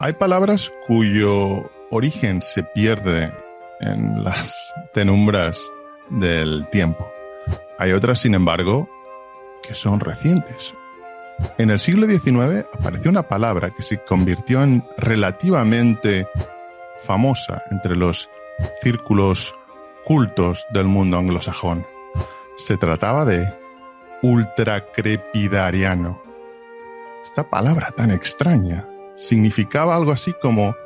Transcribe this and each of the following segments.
Hay palabras cuyo origen se pierde en las penumbras del tiempo. Hay otras, sin embargo, que son recientes. En el siglo XIX apareció una palabra que se convirtió en relativamente famosa entre los círculos cultos del mundo anglosajón. Se trataba de ultracrepidariano. Esta palabra tan extraña significaba algo así como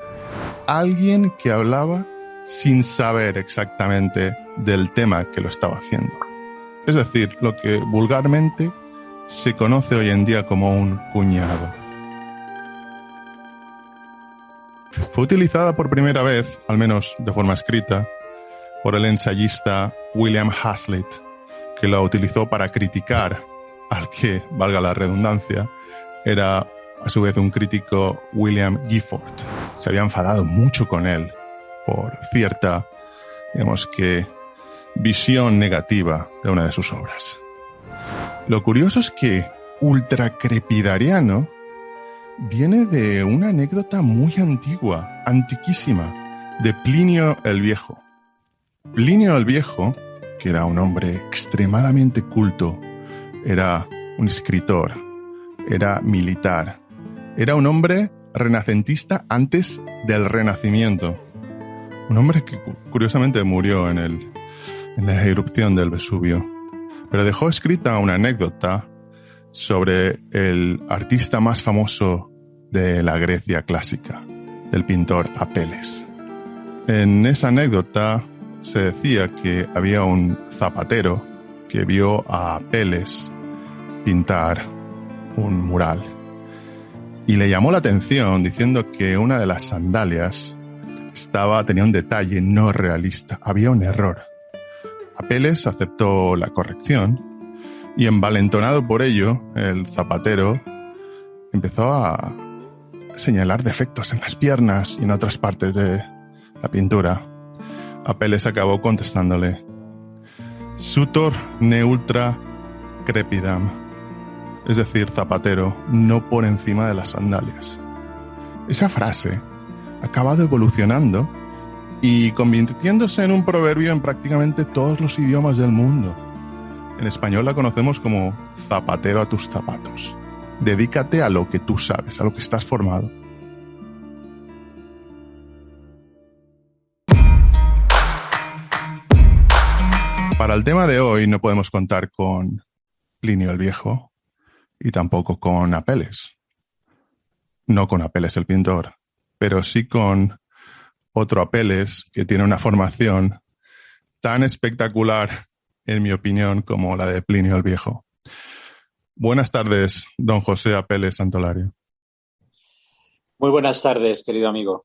alguien que hablaba sin saber exactamente del tema que lo estaba haciendo. Es decir, lo que vulgarmente se conoce hoy en día como un cuñado. Fue utilizada por primera vez, al menos de forma escrita, por el ensayista William Hazlitt, que la utilizó para criticar al que, valga la redundancia, era a su vez un crítico, William Gifford. Se había enfadado mucho con él por cierta, digamos que, visión negativa de una de sus obras. Lo curioso es que ultracrepidariano viene de una anécdota muy antigua, antiquísima, de Plinio el Viejo. Plinio el Viejo, que era un hombre extremadamente culto, era un escritor, era militar, era un hombre renacentista antes del Renacimiento. Un hombre que curiosamente murió en la erupción del Vesubio. Pero dejó escrita una anécdota sobre el artista más famoso de la Grecia clásica, el pintor Apeles. En esa anécdota se decía que había un zapatero que vio a Apeles pintar un mural y le llamó la atención diciendo que una de las sandalias tenía un detalle no realista, había un error. Apeles aceptó la corrección y, envalentonado por ello, el zapatero empezó a señalar defectos en las piernas y en otras partes de la pintura. Apeles acabó contestándole: Sutor ne ultra crepidam, es decir, zapatero, no por encima de las sandalias. Esa frase ha acabado evolucionando y convirtiéndose en un proverbio en prácticamente todos los idiomas del mundo. En español la conocemos como zapatero a tus zapatos. Dedícate a lo que tú sabes, a lo que estás formado. Para el tema de hoy no podemos contar con Plinio el Viejo y tampoco con Apeles. No con Apeles el pintor, pero sí con otro Apeles que tiene una formación tan espectacular, en mi opinión, como la de Plinio el Viejo. Buenas tardes, don José Apeles Santolario. Muy buenas tardes, querido amigo.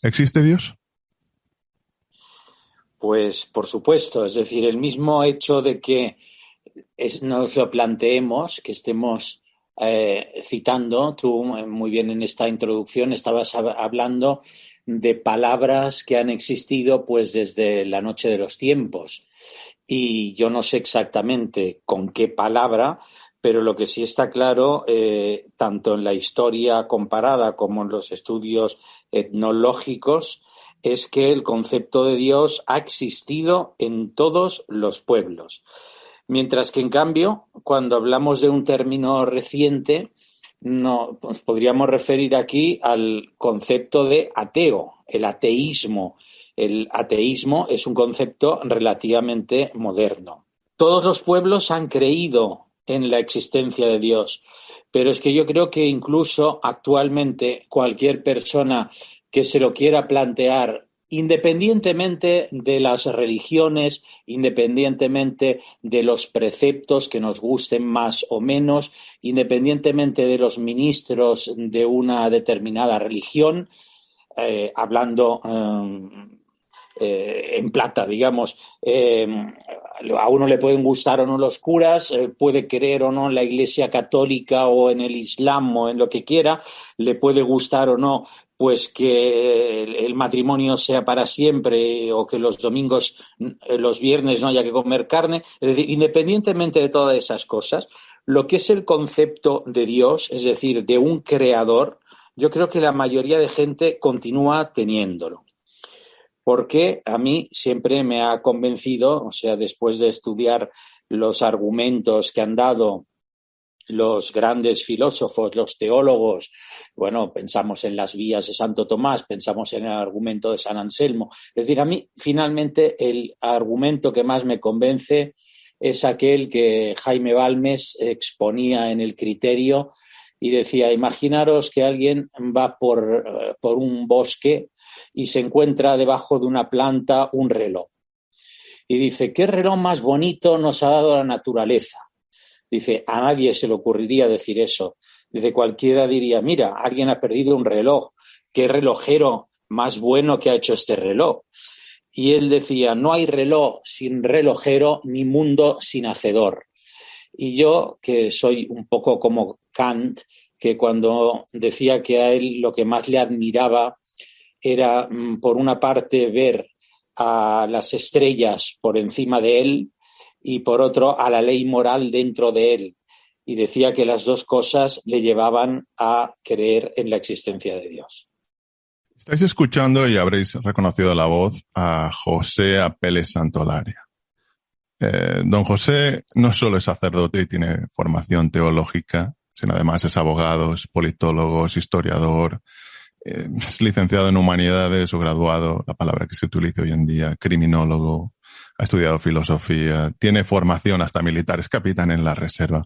¿Existe Dios? Pues por supuesto, es decir, el mismo hecho de que nos lo planteemos, que estemos citando, tú muy bien en esta introducción estabas hablando de palabras que han existido pues desde la noche de los tiempos. Y yo no sé exactamente con qué palabra, pero lo que sí está claro, tanto en la historia comparada como en los estudios etnológicos, es que el concepto de Dios ha existido en todos los pueblos. Mientras que, en cambio, cuando hablamos de un término reciente, no, pues podríamos referir aquí al concepto de ateo, el ateísmo. El ateísmo es un concepto relativamente moderno. Todos los pueblos han creído en la existencia de Dios, pero es que yo creo que incluso actualmente cualquier persona que se lo quiera plantear, independientemente de las religiones, independientemente de los preceptos que nos gusten más o menos, independientemente de los ministros de una determinada religión, hablando en plata, digamos, a uno le pueden gustar o no los curas, puede creer o no en la Iglesia Católica o en el Islam o en lo que quiera, le puede gustar o no pues que el matrimonio sea para siempre o que los domingos, los viernes no haya que comer carne. Es decir, independientemente de todas esas cosas, lo que es el concepto de Dios, es decir, de un creador, yo creo que la mayoría de gente continúa teniéndolo. Porque a mí siempre me ha convencido, o sea, después de estudiar los argumentos que han dado los grandes filósofos, los teólogos, bueno, pensamos en las vías de Santo Tomás, pensamos en el argumento de San Anselmo. Es decir, a mí finalmente el argumento que más me convence es aquel que Jaime Balmes exponía en el Criterio y decía, imaginaros que alguien va por un bosque y se encuentra debajo de una planta un reloj. Y dice, ¿qué reloj más bonito nos ha dado la naturaleza? Dice, a nadie se le ocurriría decir eso. Dice, cualquiera diría, mira, alguien ha perdido un reloj. ¿Qué relojero más bueno que ha hecho este reloj? Y él decía, no hay reloj sin relojero ni mundo sin hacedor. Y yo, que soy un poco como Kant, que cuando decía que a él lo que más le admiraba era, por una parte, ver a las estrellas por encima de él y, por otro, a la ley moral dentro de él. Y decía que las dos cosas le llevaban a creer en la existencia de Dios. Estáis escuchando y habréis reconocido la voz a José Apele Santolaria. Don José no solo es sacerdote y tiene formación teológica, sino además es abogado, es politólogo, es historiador, es licenciado en humanidades o graduado, la palabra que se utiliza hoy en día, criminólogo, ha estudiado filosofía, tiene formación hasta militar, es capitán en la reserva.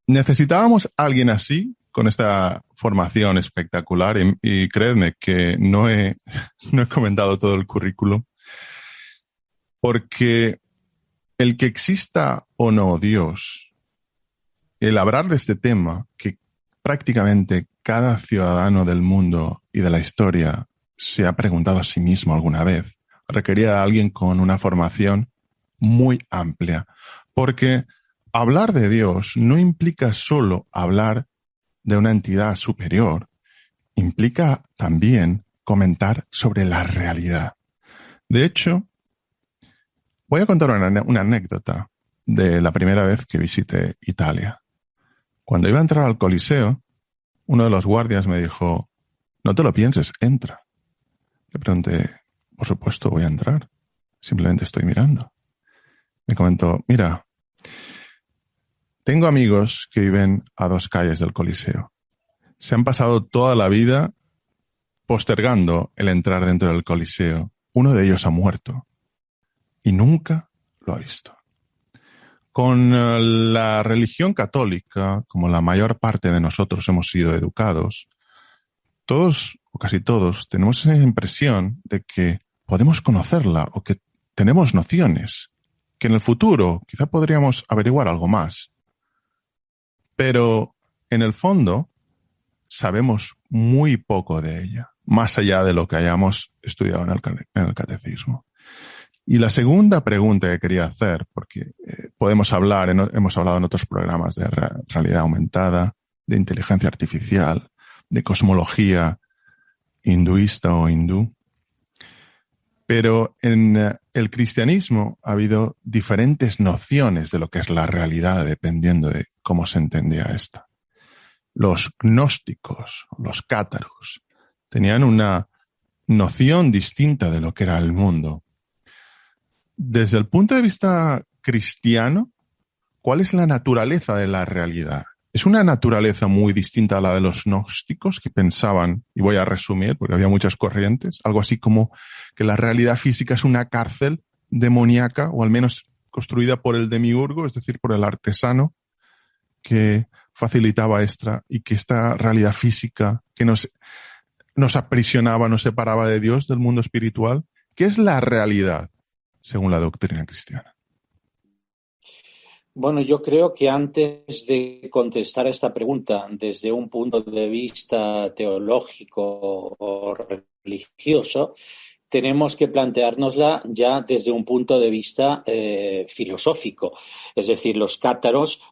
Necesitábamos a alguien así, con esta formación espectacular, y creedme que no he comentado todo el currículum, porque el que exista o no Dios, el hablar de este tema, que prácticamente cada ciudadano del mundo y de la historia se ha preguntado a sí mismo alguna vez, requería de alguien con una formación muy amplia, porque hablar de Dios no implica solo hablar de una entidad superior, implica también comentar sobre la realidad. De hecho, voy a contar una anécdota de la primera vez que visité Italia. Cuando iba a entrar al Coliseo, uno de los guardias me dijo, no te lo pienses, entra. Le pregunté, por supuesto voy a entrar, simplemente estoy mirando. Me comentó, mira, tengo amigos que viven a 2 calles del Coliseo. Se han pasado toda la vida postergando el entrar dentro del Coliseo. Uno de ellos ha muerto y nunca lo ha visto. Con la religión católica, como la mayor parte de nosotros hemos sido educados, todos o casi todos tenemos esa impresión de que podemos conocerla o que tenemos nociones, que en el futuro quizá podríamos averiguar algo más. Pero en el fondo sabemos muy poco de ella, más allá de lo que hayamos estudiado en el catecismo. Y la segunda pregunta que quería hacer, porque hemos hablado en otros programas de realidad aumentada, de inteligencia artificial, de cosmología hinduista o hindú, pero en el cristianismo ha habido diferentes nociones de lo que es la realidad dependiendo de cómo se entendía esta. Los gnósticos, los cátaros, tenían una noción distinta de lo que era el mundo. Desde el punto de vista cristiano, ¿cuál es la naturaleza de la realidad? ¿Es una naturaleza muy distinta a la de los gnósticos que pensaban, y voy a resumir porque había muchas corrientes, algo así como que la realidad física es una cárcel demoníaca, o al menos construida por el demiurgo, es decir, por el artesano que facilitaba esta, y que esta realidad física que nos aprisionaba, nos separaba de Dios, del mundo espiritual? ¿Qué es la realidad según la doctrina cristiana? Bueno, yo creo que antes de contestar a esta pregunta desde un punto de vista teológico o religioso, tenemos que planteárnosla ya desde un punto de vista filosófico. Es decir, los cátaros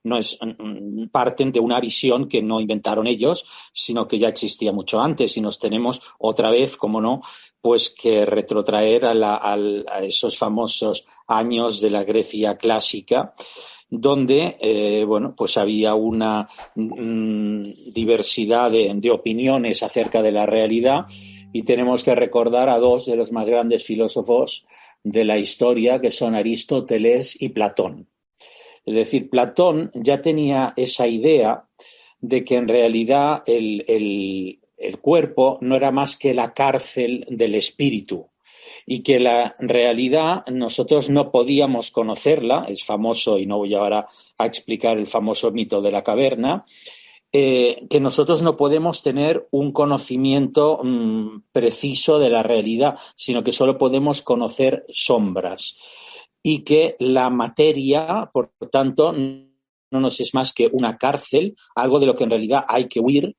parten de una visión que no inventaron ellos, sino que ya existía mucho antes, y nos tenemos otra vez, como no, pues que retrotraer a esos famosos años de la Grecia clásica. donde bueno, pues había una diversidad de opiniones acerca de la realidad, y tenemos que recordar a dos de los más grandes filósofos de la historia, que son Aristóteles y Platón. Es decir, Platón ya tenía esa idea de que en realidad el cuerpo no era más que la cárcel del espíritu, y que la realidad nosotros no podíamos conocerla. Es famoso, y no voy ahora a explicar el famoso mito de la caverna, que nosotros no podemos tener un conocimiento preciso de la realidad, sino que solo podemos conocer sombras, y que la materia, por tanto, no nos es más que una cárcel, algo de lo que en realidad hay que huir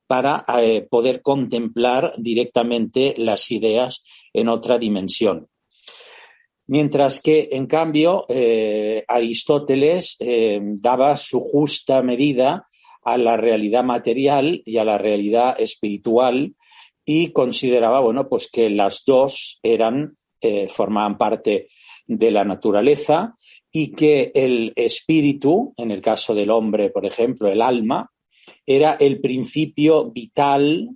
para poder contemplar directamente las ideas en otra dimensión. Mientras que, en cambio, Aristóteles daba su justa medida a la realidad material y a la realidad espiritual, y consideraba, bueno, pues que las dos formaban parte de la naturaleza, y que el espíritu, en el caso del hombre, por ejemplo, el alma, era el principio vital,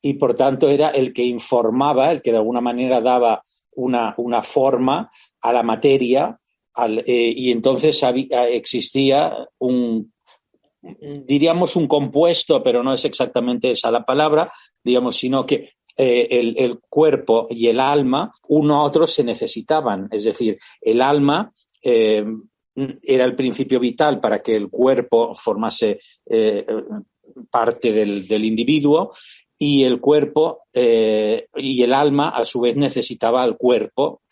y por tanto era el que informaba, el que de alguna manera daba una forma a la materia, y entonces existía diríamos un compuesto, pero no es exactamente esa la palabra, digamos, sino que el cuerpo y el alma, uno a otro se necesitaban. Es decir, el alma era el principio vital para que el cuerpo formase parte del individuo, y el cuerpo y el alma a su vez necesitaba al cuerpo,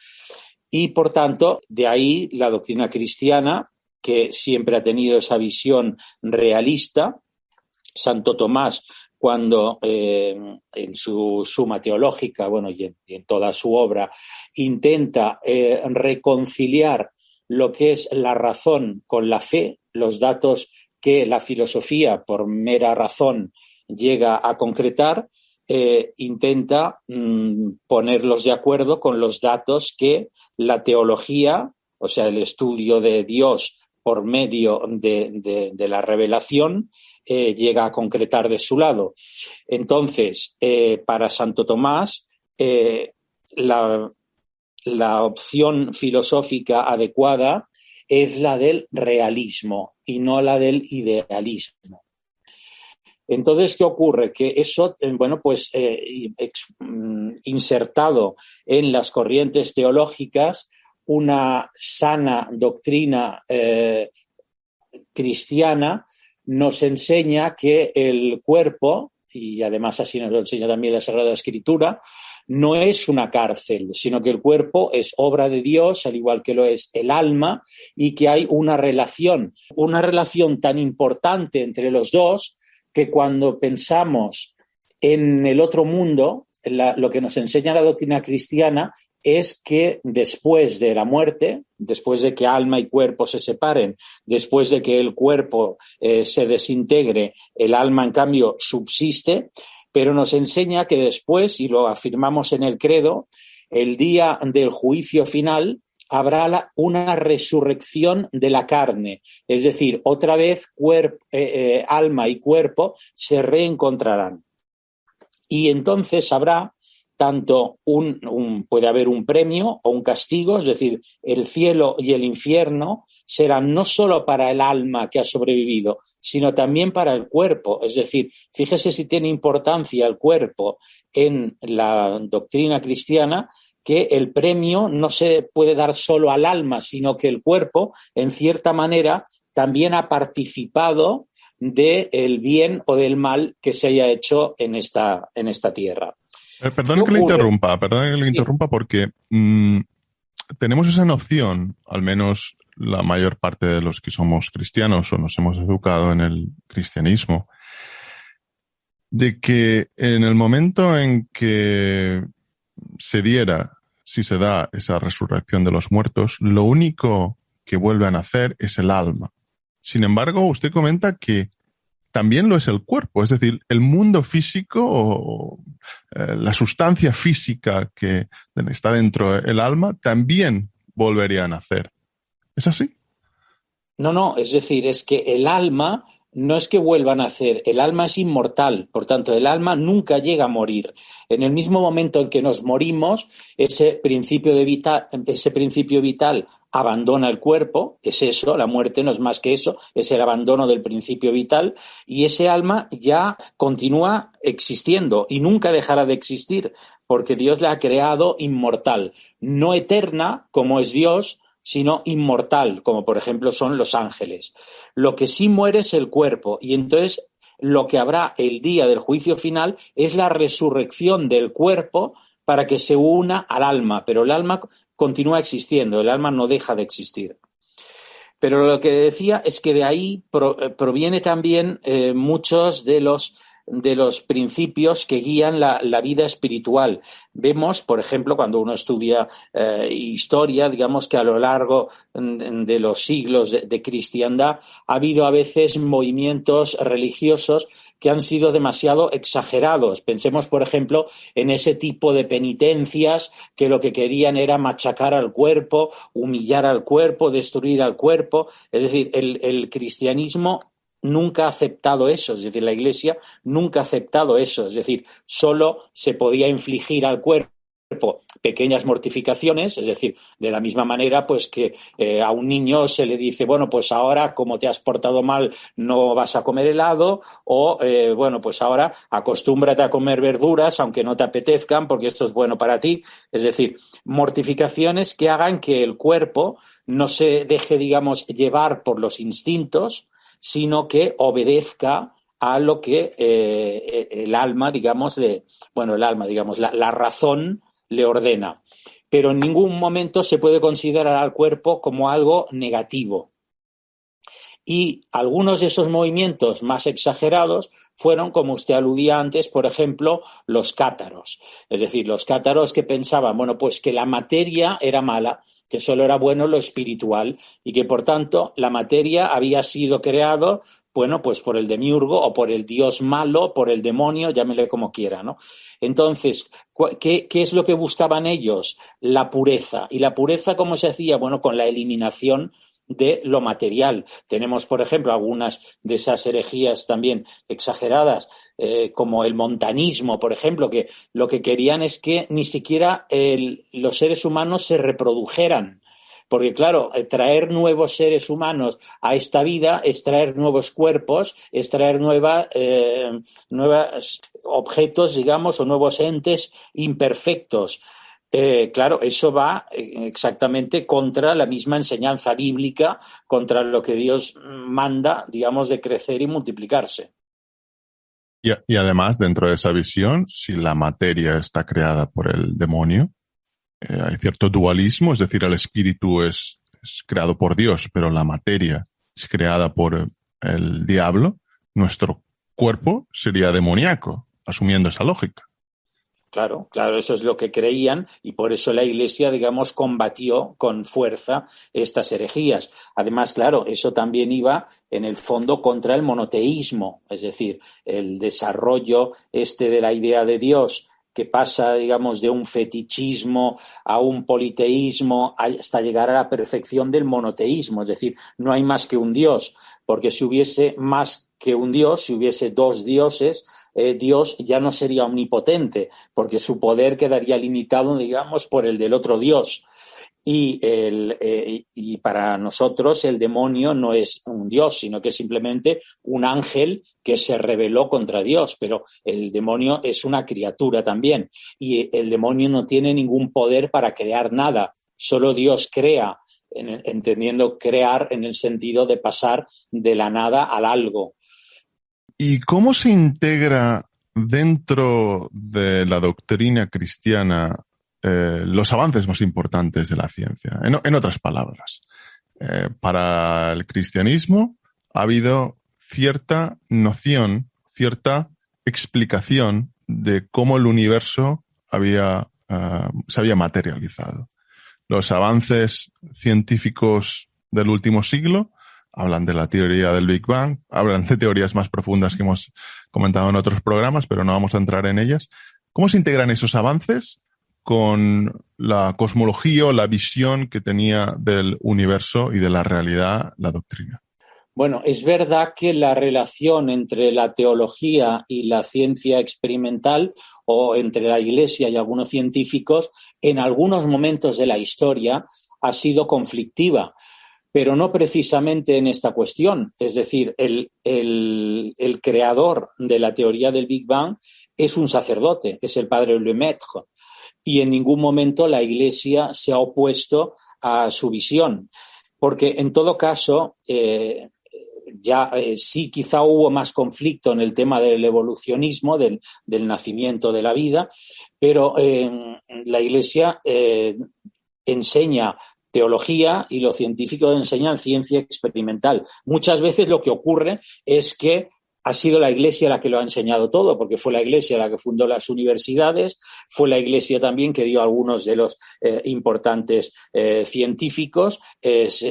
y por tanto de ahí la doctrina cristiana, que siempre ha tenido esa visión realista. Santo Tomás, cuando en su Suma Teológica, bueno, y en toda su obra, intenta reconciliar lo que es la razón con la fe, los datos que la filosofía por mera razón llega a concretar, intenta ponerlos de acuerdo con los datos que la teología, o sea, el estudio de Dios por medio de la revelación, llega a concretar de su lado. Entonces, para Santo Tomás, la opción filosófica adecuada es la del realismo y no la del idealismo. Entonces, ¿qué ocurre? Que eso, bueno, pues insertado en las corrientes teológicas, una sana doctrina cristiana nos enseña que el cuerpo, y además así nos lo enseña también la Sagrada Escritura, no es una cárcel, sino que el cuerpo es obra de Dios, al igual que lo es el alma, y que hay una relación tan importante entre los dos, que cuando pensamos en el otro mundo, lo que nos enseña la doctrina cristiana es que después de la muerte, después de que alma y cuerpo se separen, después de que el cuerpo se desintegre, el alma en cambio subsiste, pero nos enseña que después, y lo afirmamos en el credo, el día del juicio final habrá una resurrección de la carne, es decir, otra vez alma y cuerpo se reencontrarán. Y entonces habrá tanto puede haber un premio o un castigo, es decir, el cielo y el infierno serán no solo para el alma que ha sobrevivido, sino también para el cuerpo. Es decir, fíjese si tiene importancia el cuerpo en la doctrina cristiana, que el premio no se puede dar solo al alma, sino que el cuerpo, en cierta manera, también ha participado del bien o del mal que se haya hecho en esta tierra. Perdón que le interrumpa, porque tenemos esa noción, al menos la mayor parte de los que somos cristianos o nos hemos educado en el cristianismo, de que en el momento en que si se da esa resurrección de los muertos, lo único que vuelve a nacer es el alma. Sin embargo, usted comenta que también lo es el cuerpo, es decir, el mundo físico o la sustancia física que está dentro del alma también volvería a nacer. ¿Es así? No, no, es decir, es que el alma no es que vuelva a nacer, el alma es inmortal, por tanto, el alma nunca llega a morir. En el mismo momento en que nos morimos, ese principio vital abandona el cuerpo, es eso, la muerte no es más que eso, es el abandono del principio vital, y ese alma ya continúa existiendo y nunca dejará de existir, porque Dios la ha creado inmortal, no eterna como es Dios, sino inmortal, como por ejemplo son los ángeles. Lo que sí muere es el cuerpo, y entonces lo que habrá el día del juicio final es la resurrección del cuerpo para que se una al alma, pero el alma continúa existiendo, el alma no deja de existir. Pero lo que decía es que de ahí proviene también muchos de los principios que guían la vida espiritual. Vemos, por ejemplo, cuando uno estudia historia, digamos que a lo largo de los siglos de cristiandad ha habido a veces movimientos religiosos que han sido demasiado exagerados. Pensemos, por ejemplo, en ese tipo de penitencias que lo que querían era machacar al cuerpo, humillar al cuerpo, destruir al cuerpo. Es decir, el cristianismo nunca ha aceptado eso, es decir, la Iglesia nunca ha aceptado eso, es decir, solo se podía infligir al cuerpo pequeñas mortificaciones, es decir, de la misma manera pues que a un niño se le dice, bueno, pues ahora como te has portado mal no vas a comer helado, o bueno, pues ahora acostúmbrate a comer verduras aunque no te apetezcan porque esto es bueno para ti, es decir, mortificaciones que hagan que el cuerpo no se deje, digamos, llevar por los instintos, sino que obedezca a lo que el alma, digamos, la razón le ordena. Pero en ningún momento se puede considerar al cuerpo como algo negativo. Y algunos de esos movimientos más exagerados fueron, como usted aludía antes, por ejemplo, los cátaros. Es decir, los cátaros que pensaban, bueno, pues que la materia era mala, que solo era bueno lo espiritual y que, por tanto, la materia había sido creado, bueno, pues por el demiurgo o por el dios malo, por el demonio, llámele como quiera, ¿no? Entonces, ¿qué es lo que buscaban ellos? La pureza. ¿Y la pureza cómo se hacía? Bueno, con la eliminación de lo material. Tenemos, por ejemplo, algunas de esas herejías también exageradas, como el montanismo, por ejemplo, que lo que querían es que ni siquiera los seres humanos se reprodujeran. Porque, claro, traer nuevos seres humanos a esta vida es traer nuevos cuerpos, es traer nuevos objetos, digamos, o nuevos entes imperfectos. Claro, eso va exactamente contra la misma enseñanza bíblica, contra lo que Dios manda, digamos, de crecer y multiplicarse. Y además, dentro de esa visión, si la materia está creada por el demonio, hay cierto dualismo, es decir, el espíritu es creado por Dios, pero la materia es creada por el diablo, nuestro cuerpo sería demoníaco, asumiendo esa lógica. Claro, claro, eso es lo que creían y por eso la Iglesia, digamos, combatió con fuerza estas herejías. Además, claro, eso también iba en el fondo contra el monoteísmo, es decir, el desarrollo de la idea de Dios que pasa, digamos, de un fetichismo a un politeísmo hasta llegar a la perfección del monoteísmo, es decir, no hay más que un Dios, porque si hubiese más que un Dios, si hubiese dos dioses, Dios ya no sería omnipotente, porque su poder quedaría limitado, digamos, por el del otro Dios. Y para nosotros el demonio no es un Dios, sino que es simplemente un ángel que se rebeló contra Dios, pero el demonio es una criatura también, y el demonio no tiene ningún poder para crear nada, solo Dios crea, entendiendo crear en el sentido de pasar de la nada al algo. ¿Y cómo se integra dentro de la doctrina cristiana los avances más importantes de la ciencia? En otras palabras, para el cristianismo ha habido cierta noción, cierta explicación de cómo el universo se había materializado. Los avances científicos del último siglo hablan de la teoría del Big Bang, hablan de teorías más profundas que hemos comentado en otros programas, pero no vamos a entrar en ellas. ¿Cómo se integran esos avances con la cosmología o la visión que tenía del universo y de la realidad la doctrina. Bueno, es verdad que la relación entre la teología y la ciencia experimental, o entre la Iglesia y algunos científicos, en algunos momentos de la historia ha sido conflictiva, pero no precisamente en esta cuestión. Es decir, el creador de la teoría del Big Bang es un sacerdote, es el padre Lemaitre, y en ningún momento la Iglesia se ha opuesto a su visión, porque en todo caso sí quizá hubo más conflicto en el tema del evolucionismo, del nacimiento de la vida, pero la Iglesia enseña teología y los científicos enseñan ciencia experimental. Muchas veces lo que ocurre es que ha sido la Iglesia la que lo ha enseñado todo, porque fue la Iglesia la que fundó las universidades, fue la Iglesia también que dio algunos de los importantes científicos.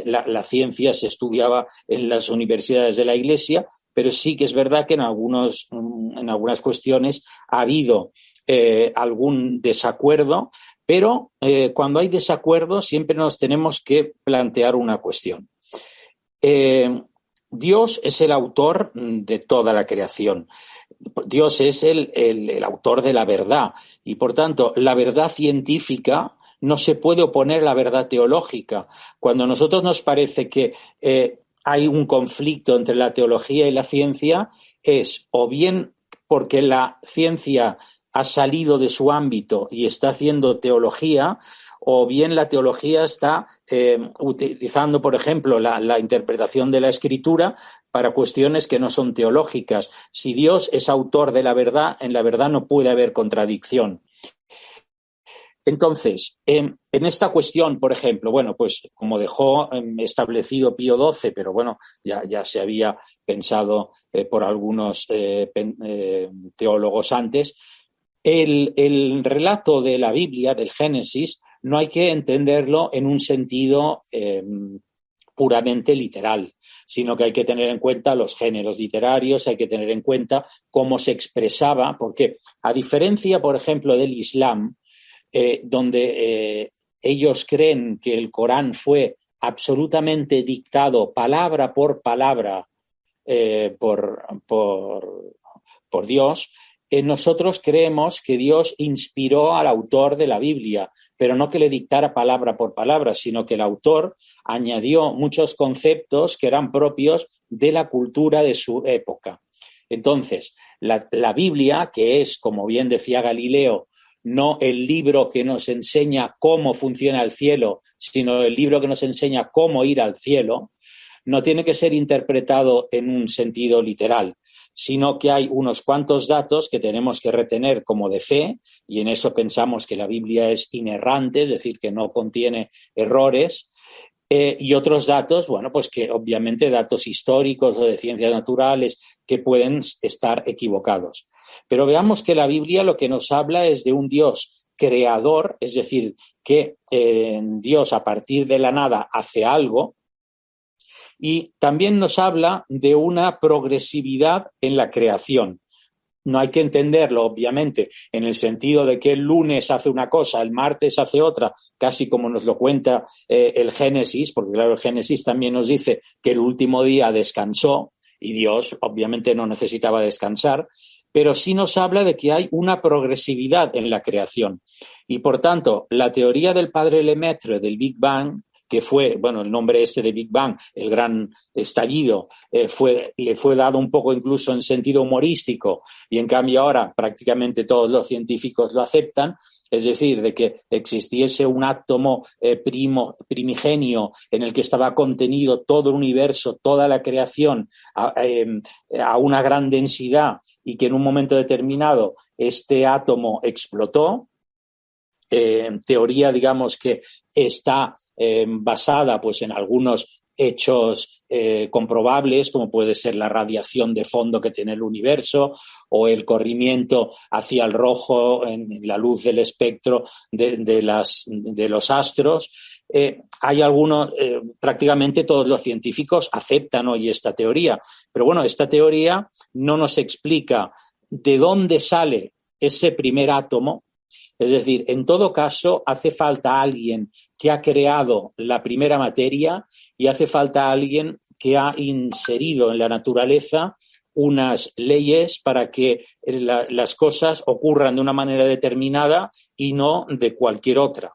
La ciencia se estudiaba en las universidades de la Iglesia, pero sí que es verdad que en algunas cuestiones ha habido algún desacuerdo, pero cuando hay desacuerdo siempre nos tenemos que plantear una cuestión. Dios es el autor de toda la creación. Dios es el autor de la verdad y, por tanto, la verdad científica no se puede oponer a la verdad teológica. Cuando a nosotros nos parece que hay un conflicto entre la teología y la ciencia, es o bien porque la ciencia ha salido de su ámbito y está haciendo teología, o bien la teología está utilizando, por ejemplo, la interpretación de la Escritura para cuestiones que no son teológicas. Si Dios es autor de la verdad, en la verdad no puede haber contradicción. Entonces, en esta cuestión, por ejemplo, bueno, pues como dejó establecido Pío XII, pero bueno, ya se había pensado por algunos teólogos antes, el relato de la Biblia, del Génesis, no hay que entenderlo en un sentido puramente literal, sino que hay que tener en cuenta los géneros literarios, hay que tener en cuenta cómo se expresaba, porque a diferencia, por ejemplo, del Islam, donde ellos creen que el Corán fue absolutamente dictado palabra por palabra por Dios, nosotros creemos que Dios inspiró al autor de la Biblia, pero no que le dictara palabra por palabra, sino que el autor añadió muchos conceptos que eran propios de la cultura de su época. Entonces, la Biblia, que es, como bien decía Galileo, no el libro que nos enseña cómo funciona el cielo, sino el libro que nos enseña cómo ir al cielo, no tiene que ser interpretado en un sentido literal, sino que hay unos cuantos datos que tenemos que retener como de fe, y en eso pensamos que la Biblia es inerrante, es decir, que no contiene errores, y otros datos, bueno, pues que obviamente datos históricos o de ciencias naturales que pueden estar equivocados. Pero veamos que la Biblia lo que nos habla es de un Dios creador, es decir, que Dios a partir de la nada hace algo, y también nos habla de una progresividad en la creación. No hay que entenderlo, obviamente, en el sentido de que el lunes hace una cosa, el martes hace otra, casi como nos lo cuenta el Génesis, porque claro, el Génesis también nos dice que el último día descansó y Dios obviamente no necesitaba descansar, pero sí nos habla de que hay una progresividad en la creación. Y por tanto, la teoría del padre Lemaitre del Big Bang, que fue, bueno, el nombre de Big Bang, el gran estallido, le fue dado un poco incluso en sentido humorístico, y en cambio ahora prácticamente todos los científicos lo aceptan, es decir, de que existiese un átomo primigenio en el que estaba contenido todo el universo, toda la creación a una gran densidad, y que en un momento determinado este átomo explotó. Teoría, digamos, que está basada pues en algunos hechos comprobables, como puede ser la radiación de fondo que tiene el universo o el corrimiento hacia el rojo en la luz del espectro de los astros. Hay algunos, prácticamente todos los científicos aceptan hoy esta teoría, pero bueno, esta teoría no nos explica de dónde sale ese primer átomo, Es decir, en todo caso, hace falta alguien que ha creado la primera materia y hace falta alguien que ha inserido en la naturaleza unas leyes para que las cosas ocurran de una manera determinada y no de cualquier otra.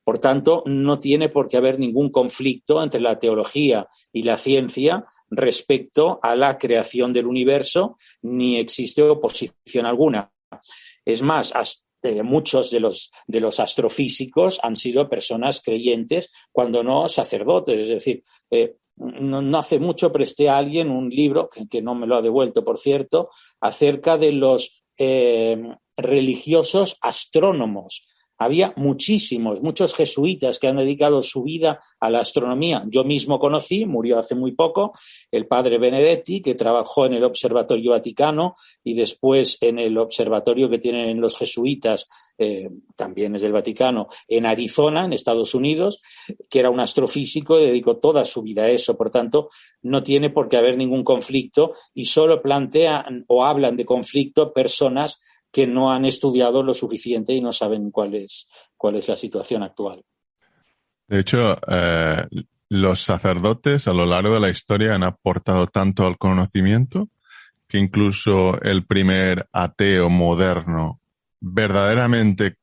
Por tanto, no tiene por qué haber ningún conflicto entre la teología y la ciencia respecto a la creación del universo, ni existe oposición alguna. Es más, muchos de los astrofísicos han sido personas creyentes, cuando no sacerdotes. Es decir, no hace mucho presté a alguien un libro, que no me lo ha devuelto, por cierto, acerca de los religiosos astrónomos. Había muchos jesuitas que han dedicado su vida a la astronomía. Yo mismo conocí, murió hace muy poco, el padre Benedetti, que trabajó en el Observatorio Vaticano y después en el observatorio que tienen los jesuitas, también es del Vaticano, en Arizona, en Estados Unidos, que era un astrofísico y dedicó toda su vida a eso. Por tanto, no tiene por qué haber ningún conflicto y solo plantean o hablan de conflicto personas que no han estudiado lo suficiente y no saben cuál es la situación actual. De hecho, los sacerdotes a lo largo de la historia han aportado tanto al conocimiento que incluso el primer ateo moderno, verdaderamente,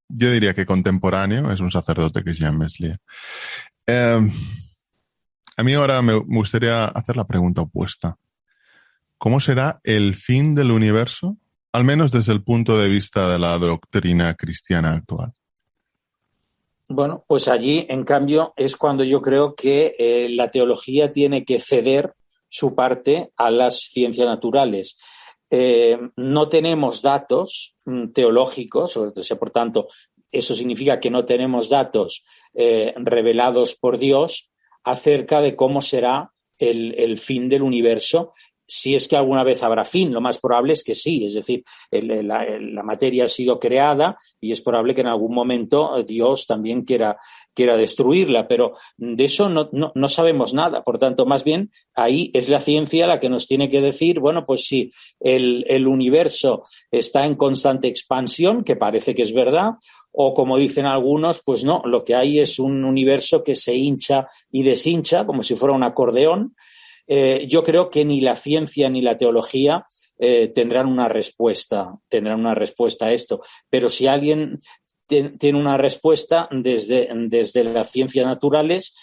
yo diría que contemporáneo, es un sacerdote que es Jean Meslier. A mí ahora me gustaría hacer la pregunta opuesta. ¿Cómo será el fin del universo? Al menos desde el punto de vista de la doctrina cristiana actual. Bueno, pues allí, en cambio, es cuando yo creo que la teología tiene que ceder su parte a las ciencias naturales. No tenemos datos teológicos, o sea, por tanto, eso significa que no tenemos datos revelados por Dios acerca de cómo será el fin del universo. Si es que alguna vez habrá fin, lo más probable es que sí. Es decir, la materia ha sido creada y es probable que en algún momento Dios también quiera destruirla, pero de eso no sabemos nada. Por tanto, más bien, ahí es la ciencia la que nos tiene que decir, bueno, pues si el universo está en constante expansión, que parece que es verdad, o como dicen algunos, pues no, lo que hay es un universo que se hincha y deshincha como si fuera un acordeón. Yo creo que ni la ciencia ni la teología tendrán una respuesta a esto. Pero si alguien tiene una respuesta desde las ciencias naturales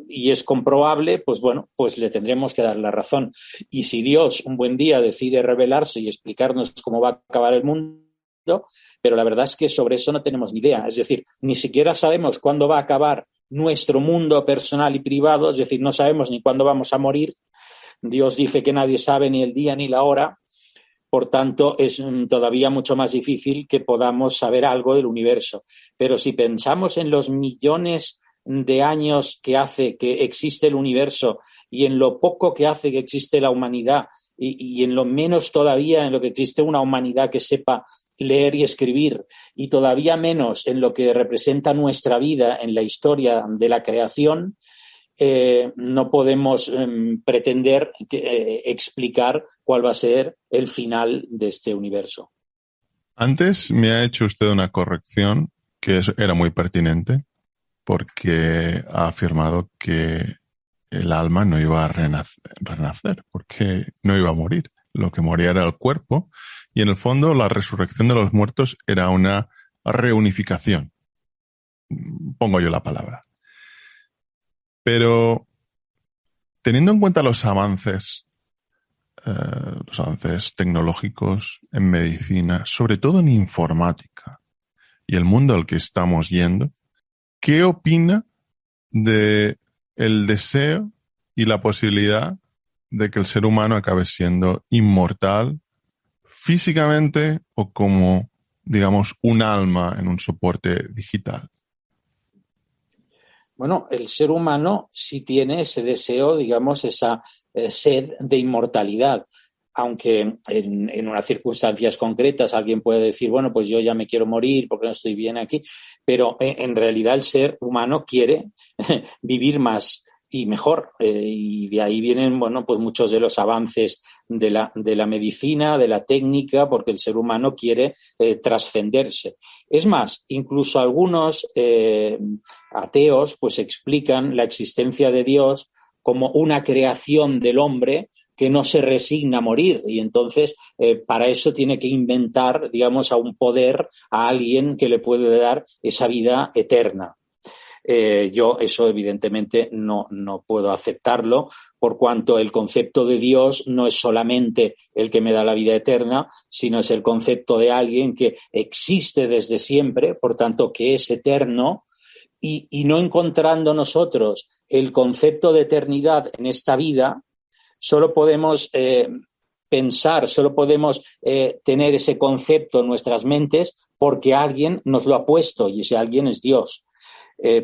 y es comprobable, pues bueno, pues le tendremos que dar la razón. Y si Dios un buen día decide revelarse y explicarnos cómo va a acabar el mundo, pero la verdad es que sobre eso no tenemos ni idea. Es decir, ni siquiera sabemos cuándo va a acabar nuestro mundo personal y privado, es decir, no sabemos ni cuándo vamos a morir. Dios dice que nadie sabe ni el día ni la hora. Por tanto, es todavía mucho más difícil que podamos saber algo del universo. Pero si pensamos en los millones de años que hace que existe el universo y en lo poco que hace que existe la humanidad y en lo menos todavía en lo que existe una humanidad que sepa leer y escribir, y todavía menos en lo que representa nuestra vida en la historia de la creación, no podemos pretender explicar cuál va a ser el final de este universo. Antes me ha hecho usted una corrección que era muy pertinente, porque ha afirmado que el alma no iba a renacer, porque no iba a morir. Lo que moría era el cuerpo, y en el fondo la resurrección de los muertos era una reunificación. Pongo yo la palabra. Pero teniendo en cuenta los avances tecnológicos en medicina, sobre todo en informática, y el mundo al que estamos yendo, ¿qué opina de el deseo y la posibilidad de que el ser humano acabe siendo inmortal físicamente o como, digamos, un alma en un soporte digital? Bueno, el ser humano sí tiene ese deseo, digamos, esa sed de inmortalidad, aunque en unas circunstancias concretas alguien puede decir, bueno, pues yo ya me quiero morir porque no estoy bien aquí, pero en realidad el ser humano quiere vivir más y mejor. Y de ahí vienen, bueno, pues muchos de los avances de la medicina, de la técnica, porque el ser humano quiere trascenderse. Es más, incluso algunos ateos pues explican la existencia de Dios como una creación del hombre que no se resigna a morir, y entonces para eso tiene que inventar, digamos, a un poder, a alguien que le puede dar esa vida eterna. Yo eso evidentemente no puedo aceptarlo, por cuanto el concepto de Dios no es solamente el que me da la vida eterna, sino es el concepto de alguien que existe desde siempre, por tanto que es eterno, y no encontrando nosotros el concepto de eternidad en esta vida, solo podemos pensar, solo podemos tener ese concepto en nuestras mentes porque alguien nos lo ha puesto, y ese alguien es Dios.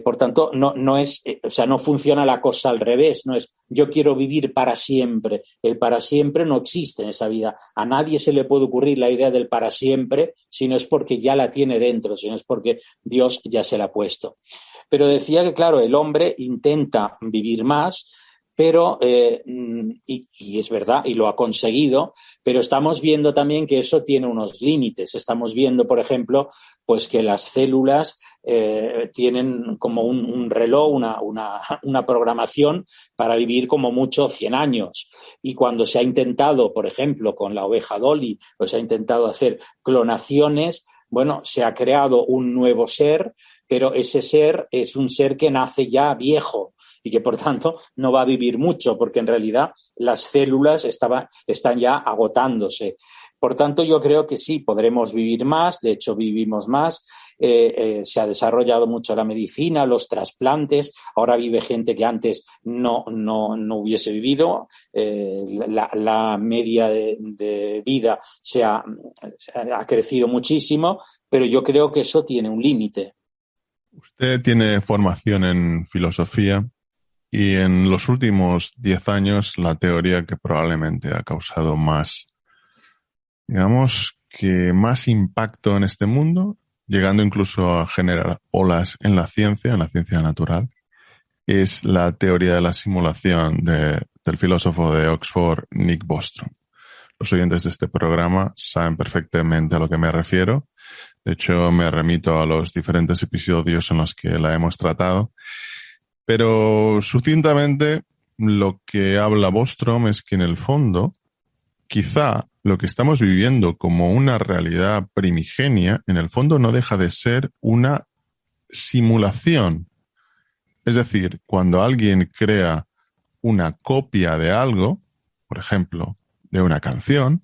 Por tanto, no funciona la cosa al revés, no es yo quiero vivir para siempre. El para siempre no existe en esa vida. A nadie se le puede ocurrir la idea del para siempre si no es porque ya la tiene dentro, si no es porque Dios ya se la ha puesto. Pero decía que, claro, el hombre intenta vivir más, pero, y es verdad, y lo ha conseguido, pero estamos viendo también que eso tiene unos límites. Estamos viendo, por ejemplo, pues que las células tienen como un reloj, una programación para vivir como mucho 100 años. Y cuando se ha intentado, por ejemplo, con la oveja Dolly, pues se ha intentado hacer clonaciones, bueno, se ha creado un nuevo ser, pero ese ser es un ser que nace ya viejo y que, por tanto, no va a vivir mucho, porque en realidad las células están ya agotándose. Por tanto, yo creo que sí, podremos vivir más, de hecho vivimos más, se ha desarrollado mucho la medicina, los trasplantes, ahora vive gente que antes no hubiese vivido, la media de vida ha crecido muchísimo, pero yo creo que eso tiene un límite. Usted tiene formación en filosofía y en los últimos 10 años la teoría que probablemente ha causado más impacto en este mundo, llegando incluso a generar olas en la ciencia natural, es la teoría de la simulación del filósofo de Oxford, Nick Bostrom. Los oyentes de este programa saben perfectamente a lo que me refiero. De hecho, me remito a los diferentes episodios en los que la hemos tratado. Pero sucintamente, lo que habla Bostrom es que en el fondo, quizá lo que estamos viviendo como una realidad primigenia, en el fondo no deja de ser una simulación. Es decir, cuando alguien crea una copia de algo, por ejemplo, de una canción,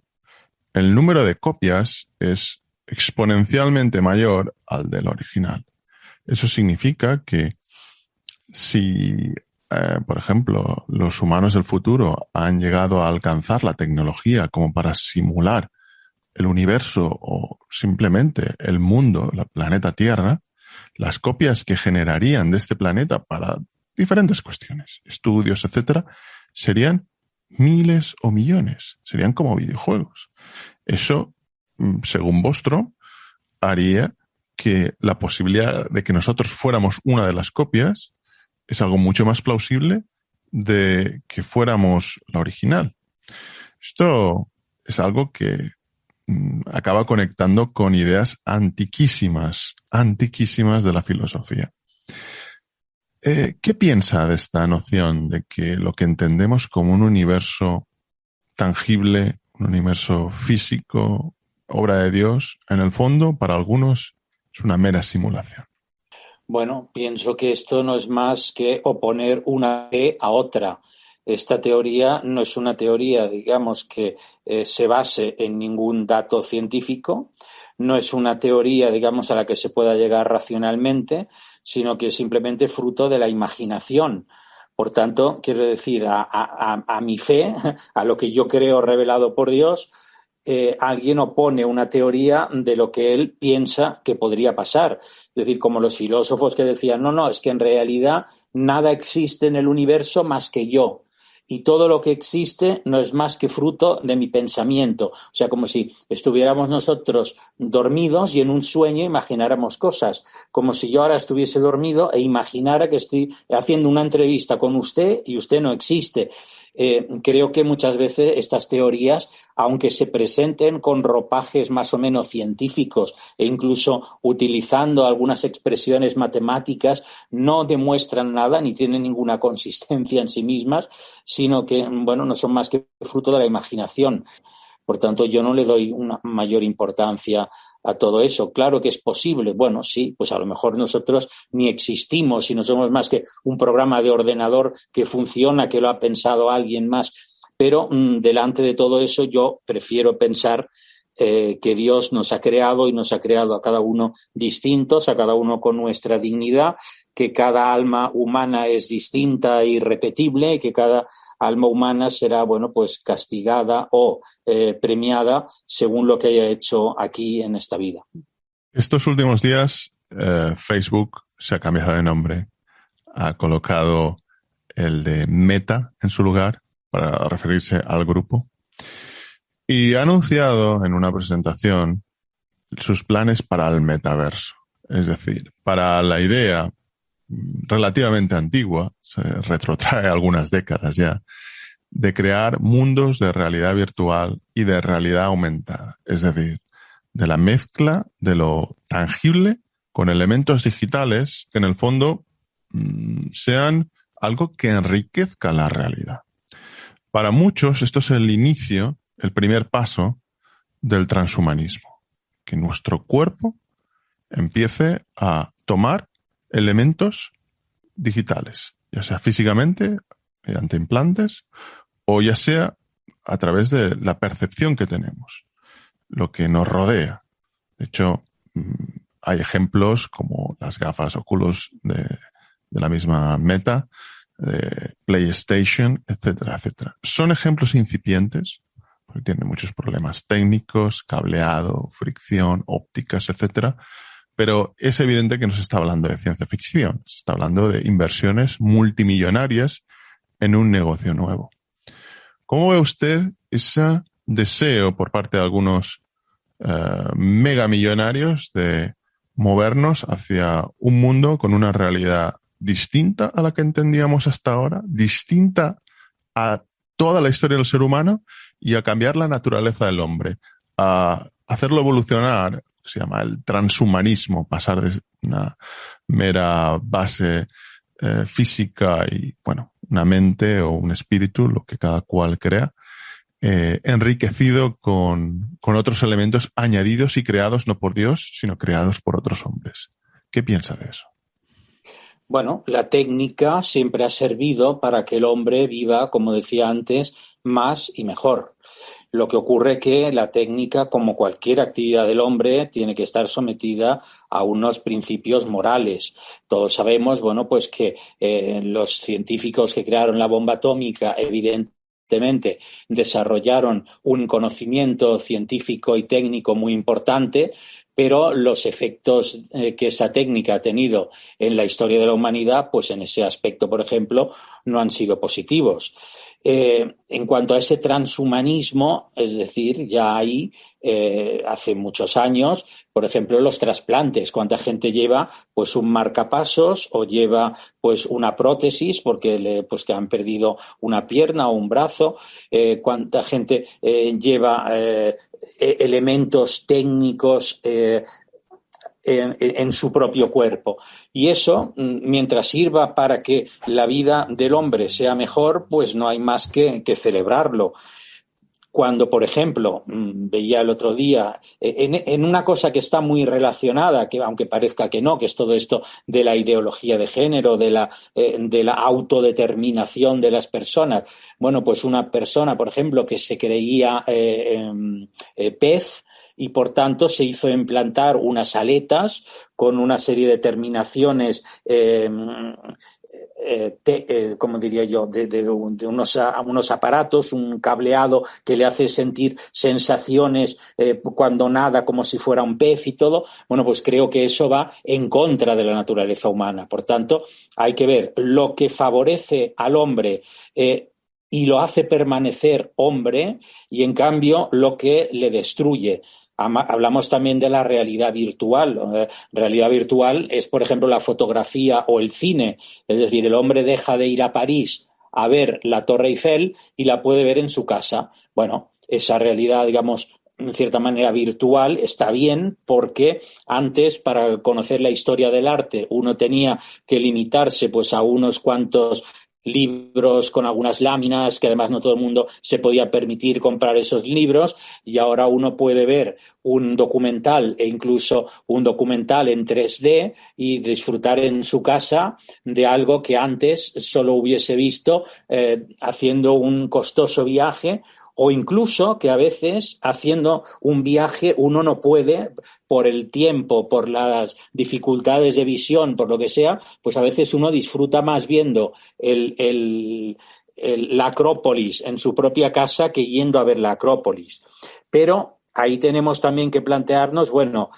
el número de copias es exponencialmente mayor al del original. Eso significa que si, por ejemplo, los humanos del futuro han llegado a alcanzar la tecnología como para simular el universo o simplemente el mundo, el planeta Tierra, las copias que generarían de este planeta para diferentes cuestiones, estudios, etcétera, serían miles o millones, serían como videojuegos. Eso, según Bostrom, haría que la posibilidad de que nosotros fuéramos una de las copias es algo mucho más plausible de que fuéramos la original. Esto es algo que acaba conectando con ideas antiquísimas de la filosofía. ¿Qué piensa de esta noción de que lo que entendemos como un universo tangible, un universo físico, obra de Dios, en el fondo, para algunos, es una mera simulación? Bueno, pienso que esto no es más que oponer una fe a otra. Esta teoría no es una teoría, digamos, que se base en ningún dato científico, no es una teoría, digamos, a la que se pueda llegar racionalmente, sino que es simplemente fruto de la imaginación. Por tanto, quiero decir, a mi fe, a lo que yo creo revelado por Dios, alguien opone una teoría de lo que él piensa que podría pasar. Es decir, como los filósofos que decían, no, es que en realidad nada existe en el universo más que yo. y todo lo que existe no es más que fruto de mi pensamiento. O sea, como si estuviéramos nosotros dormidos y en un sueño imagináramos cosas, como si yo ahora estuviese dormido e imaginara que estoy haciendo una entrevista con usted y usted no existe. Creo que muchas veces estas teorías, aunque se presenten con ropajes más o menos científicos e incluso utilizando algunas expresiones matemáticas, no demuestran nada ni tienen ninguna consistencia en sí mismas, sino que, bueno, no son más que fruto de la imaginación. Por tanto, yo no le doy una mayor importancia a todo eso. Claro que es posible. Bueno, sí, pues a lo mejor nosotros ni existimos y no somos más que un programa de ordenador que funciona, que lo ha pensado alguien más. Pero delante de todo eso yo prefiero pensar que Dios nos ha creado y nos ha creado a cada uno distintos, a cada uno con nuestra dignidad, que cada alma humana es distinta e irrepetible y que cada alma humana será, bueno, pues castigada o premiada según lo que haya hecho aquí en esta vida. Estos últimos días Facebook se ha cambiado de nombre, ha colocado el de Meta en su lugar para referirse al grupo y ha anunciado en una presentación sus planes para el metaverso. Es decir, para la idea relativamente antigua, se retrotrae algunas décadas ya, de crear mundos de realidad virtual y de realidad aumentada. Es decir, de la mezcla de lo tangible con elementos digitales que en el fondo sean algo que enriquezca la realidad. Para muchos esto es el inicio, el primer paso del transhumanismo, que nuestro cuerpo empiece a tomar elementos digitales, ya sea físicamente, mediante implantes, o ya sea a través de la percepción que tenemos, lo que nos rodea. De hecho, hay ejemplos como las gafas Oculus de la misma Meta, de PlayStation, etcétera, etcétera. Son ejemplos incipientes, porque tienen muchos problemas técnicos, cableado, fricción, ópticas, etcétera, pero es evidente que no se está hablando de ciencia ficción, se está hablando de inversiones multimillonarias en un negocio nuevo. ¿Cómo ve usted ese deseo por parte de algunos megamillonarios de movernos hacia un mundo con una realidad distinta a la que entendíamos hasta ahora, distinta a toda la historia del ser humano y a cambiar la naturaleza del hombre, a hacerlo evolucionar, que se llama el transhumanismo, pasar de una mera base física y, bueno, una mente o un espíritu, lo que cada cual crea, enriquecido con otros elementos añadidos y creados no por Dios, sino creados por otros hombres? ¿Qué piensa de eso? Bueno, la técnica siempre ha servido para que el hombre viva, como decía antes, más y mejor. Lo que ocurre es que la técnica, como cualquier actividad del hombre, tiene que estar sometida a unos principios morales. Todos sabemos, bueno, pues que los científicos que crearon la bomba atómica, evidentemente, desarrollaron un conocimiento científico y técnico muy importante, pero los efectos que esa técnica ha tenido en la historia de la humanidad, pues en ese aspecto, por ejemplo, no han sido positivos. En cuanto a ese transhumanismo, es decir, ya hay hace muchos años, por ejemplo, los trasplantes. ¿Cuánta gente lleva pues un marcapasos o lleva pues una prótesis porque pues que han perdido una pierna o un brazo? ¿Cuánta gente lleva elementos técnicos en su propio cuerpo? Y eso, mientras sirva para que la vida del hombre sea mejor, pues no hay más que celebrarlo. Cuando, por ejemplo, veía el otro día, en una cosa que está muy relacionada, que aunque parezca que no, que es todo esto de la ideología de género, de la autodeterminación de las personas. Bueno, pues una persona, por ejemplo, que se creía pez, y por tanto se hizo implantar unas aletas con una serie de terminaciones, como diría yo, de unos aparatos, un cableado que le hace sentir sensaciones cuando nada como si fuera un pez y todo. Bueno, pues creo que eso va en contra de la naturaleza humana. Por tanto, hay que ver lo que favorece al hombre y lo hace permanecer hombre, y en cambio lo que le destruye. Hablamos también de la realidad virtual. Realidad virtual es, por ejemplo, la fotografía o el cine. Es decir, el hombre deja de ir a París a ver la Torre Eiffel y la puede ver en su casa. Bueno, esa realidad, digamos, en cierta manera virtual está bien, porque antes, para conocer la historia del arte, uno tenía que limitarse pues a unos cuantos libros con algunas láminas, que además no todo el mundo se podía permitir comprar esos libros, y ahora uno puede ver un documental e incluso un documental en 3D y disfrutar en su casa de algo que antes solo hubiese visto haciendo un costoso viaje, o incluso que a veces haciendo un viaje uno no puede, por el tiempo, por las dificultades de visión, por lo que sea, pues a veces uno disfruta más viendo la Acrópolis en su propia casa que yendo a ver la Acrópolis. Pero ahí tenemos también que plantearnos, bueno,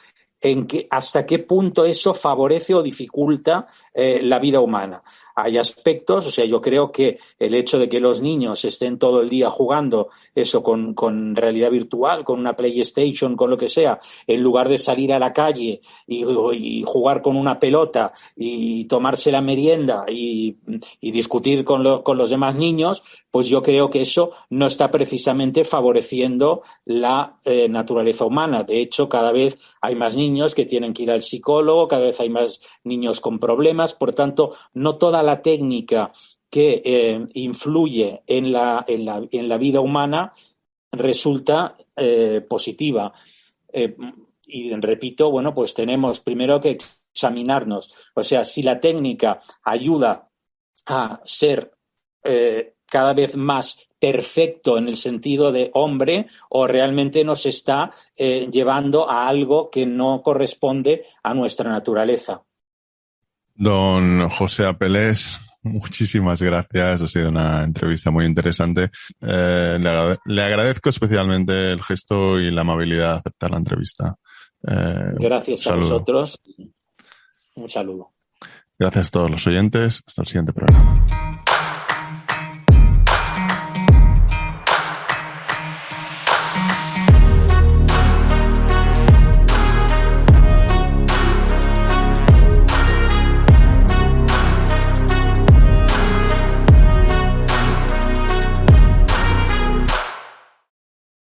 hasta qué punto eso favorece o dificulta la vida humana. Hay aspectos, o sea, yo creo que el hecho de que los niños estén todo el día jugando eso con realidad virtual, con una PlayStation, con lo que sea, en lugar de salir a la calle y jugar con una pelota y tomarse la merienda y discutir con los demás niños, pues yo creo que eso no está precisamente favoreciendo la naturaleza humana. De hecho, cada vez hay más niños que tienen que ir al psicólogo, cada vez hay más niños con problemas. Por tanto, no toda la técnica que influye en la vida humana resulta positiva. Y repito, bueno, pues tenemos primero que examinarnos. O sea, si la técnica ayuda a ser cada vez más perfecto en el sentido de hombre, o realmente nos está llevando a algo que no corresponde a nuestra naturaleza. Don José Apelés, muchísimas gracias. Ha sido una entrevista muy interesante. Le agradezco especialmente el gesto y la amabilidad de aceptar la entrevista. Gracias a vosotros. Un saludo. Gracias a todos los oyentes. Hasta el siguiente programa.